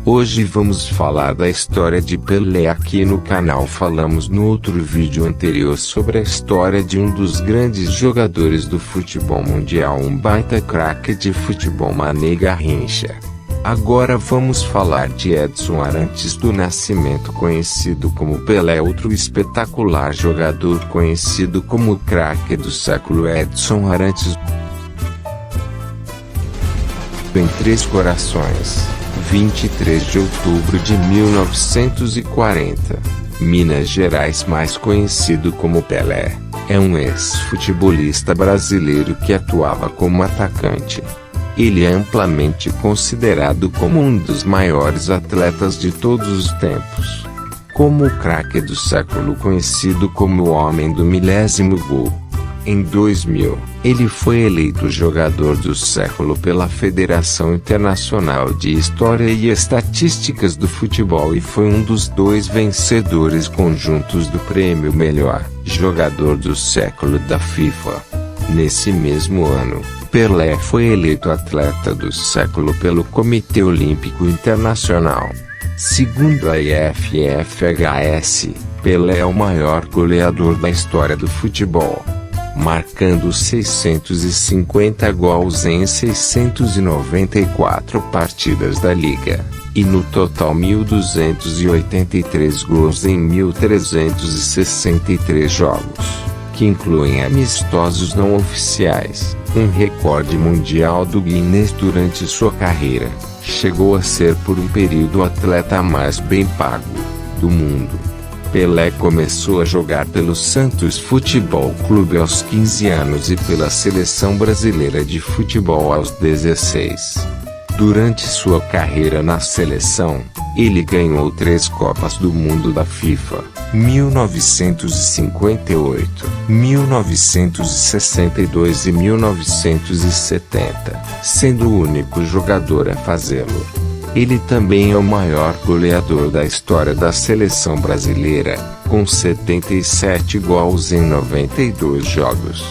Hoje vamos falar da história de Pelé. Aqui no canal falamos no outro vídeo anterior sobre a história de um dos grandes jogadores do futebol mundial, um baita craque de futebol, Mané Garrincha. Agora vamos falar de Edson Arantes do Nascimento, conhecido como Pelé, outro espetacular jogador conhecido como o craque do século. Edson Arantes em Três Corações, 23 de outubro de 1940, Minas Gerais, mais conhecido como Pelé, é um ex-futebolista brasileiro que atuava como atacante. Ele é amplamente considerado como um dos maiores atletas de todos os tempos. Como o craque do século, conhecido como o homem do milésimo gol. Em 2000, ele foi eleito jogador do século pela Federação Internacional de História e Estatísticas do Futebol e foi um dos 2 vencedores conjuntos do prêmio Melhor Jogador do Século da FIFA. Nesse mesmo ano, Pelé foi eleito atleta do século pelo Comitê Olímpico Internacional. Segundo a IFFHS, Pelé é o maior goleador da história do futebol, marcando 650 gols em 694 partidas da Liga, e no total 1.283 gols em 1.363 jogos, que incluem amistosos não oficiais, um recorde mundial do Guinness. Durante sua carreira, chegou a ser por um período o atleta mais bem pago do mundo. Pelé começou a jogar pelo Santos Futebol Clube aos 15 anos e pela Seleção Brasileira de Futebol aos 16. Durante sua carreira na seleção, ele ganhou 3 Copas do Mundo da FIFA, 1958, 1962 e 1970, sendo o único jogador a fazê-lo. Ele também é o maior goleador da história da seleção brasileira, com 77 gols em 92 jogos.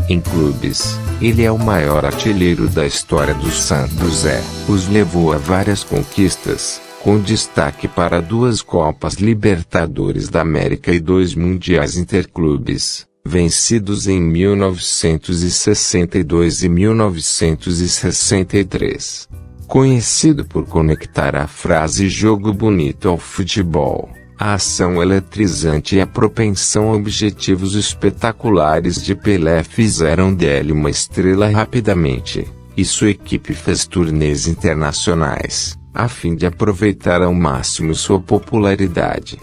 Em clubes, ele é o maior artilheiro da história do Santos. Os levou a várias conquistas, com destaque para 2 Copas Libertadores da América e 2 Mundiais Interclubes, vencidos em 1962 e 1963. Conhecido por conectar a frase "jogo bonito" ao futebol, a ação eletrizante e a propensão a objetivos espetaculares de Pelé fizeram dele uma estrela rapidamente, e sua equipe fez turnês internacionais, a fim de aproveitar ao máximo sua popularidade.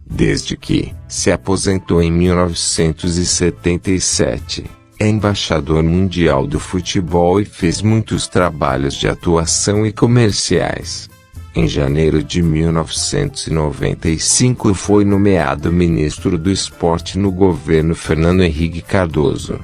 Desde que se aposentou em 1977, é embaixador mundial do futebol e fez muitos trabalhos de atuação e comerciais. Em janeiro de 1995 foi nomeado ministro do Esporte no governo Fernando Henrique Cardoso.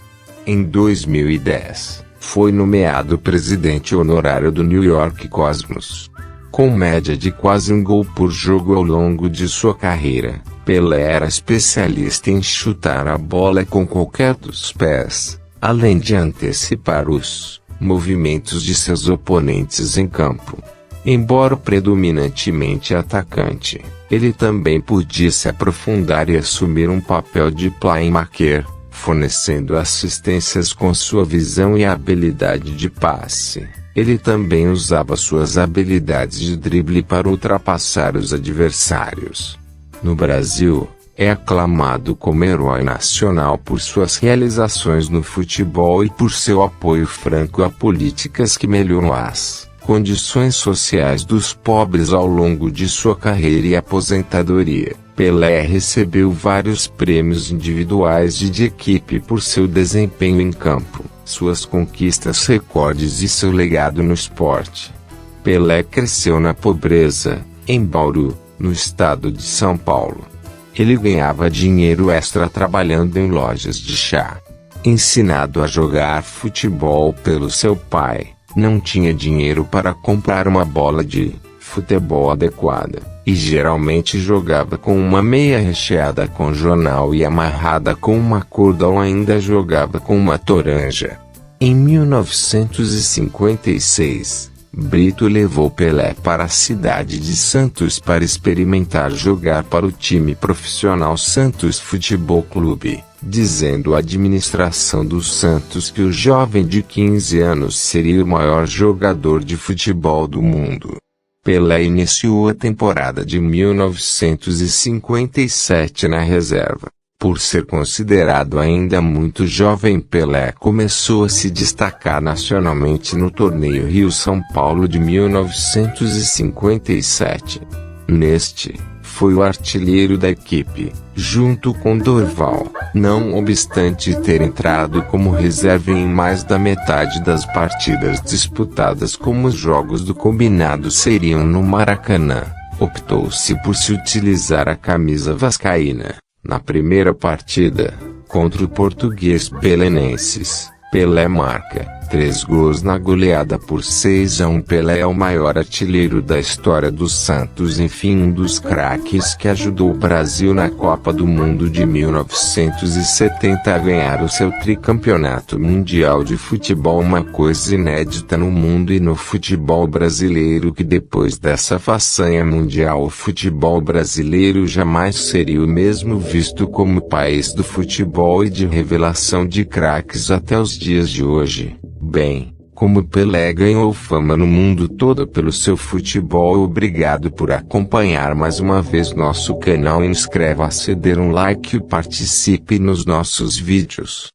Em 2010, foi nomeado presidente honorário do New York Cosmos. Com média de quase um gol por jogo ao longo de sua carreira, Pelé era especialista em chutar a bola com qualquer dos pés, além de antecipar os movimentos de seus oponentes em campo. Embora predominantemente atacante, ele também podia se aprofundar e assumir um papel de playmaker, fornecendo assistências com sua visão e habilidade de passe. Ele também usava suas habilidades de drible para ultrapassar os adversários. No Brasil, é aclamado como herói nacional por suas realizações no futebol e por seu apoio franco a políticas que melhoram as condições sociais dos pobres ao longo de sua carreira e aposentadoria. Pelé recebeu vários prêmios individuais e de equipe por seu desempenho em campo, suas conquistas, recordes e seu legado no esporte. Pelé cresceu na pobreza, em Bauru, no estado de São Paulo. Ele ganhava dinheiro extra trabalhando em lojas de chá. Ensinado a jogar futebol pelo seu pai, não tinha dinheiro para comprar uma bola de futebol adequada, e geralmente jogava com uma meia recheada com jornal e amarrada com uma corda ou ainda jogava com uma toranja. Em 1956, Brito levou Pelé para a cidade de Santos para experimentar jogar para o time profissional Santos Futebol Clube, dizendo à administração do Santos que o jovem de 15 anos seria o maior jogador de futebol do mundo. Pelé iniciou a temporada de 1957 na reserva. Por ser considerado ainda muito jovem, Pelé começou a se destacar nacionalmente no torneio Rio-São Paulo de 1957. Neste, foi o artilheiro da equipe, junto com Dorval, não obstante ter entrado como reserva em mais da metade das partidas disputadas. Como os jogos do combinado seriam no Maracanã, optou-se por se utilizar a camisa vascaína. Na primeira partida, contra o Português Belenenses, Pelé marca 3 gols na goleada por 6-1. Pelé é o maior artilheiro da história do Santos, enfim um dos craques que ajudou o Brasil na Copa do Mundo de 1970 a ganhar o seu tricampeonato mundial de futebol, uma coisa inédita no mundo e no futebol brasileiro, que depois dessa façanha mundial o futebol brasileiro jamais seria o mesmo, visto como país do futebol e de revelação de craques até os dias de hoje. Bem, como Pelé ganhou fama no mundo todo pelo seu futebol. Obrigado por acompanhar mais uma vez nosso canal. Inscreva-se, dê um like e participe nos nossos vídeos.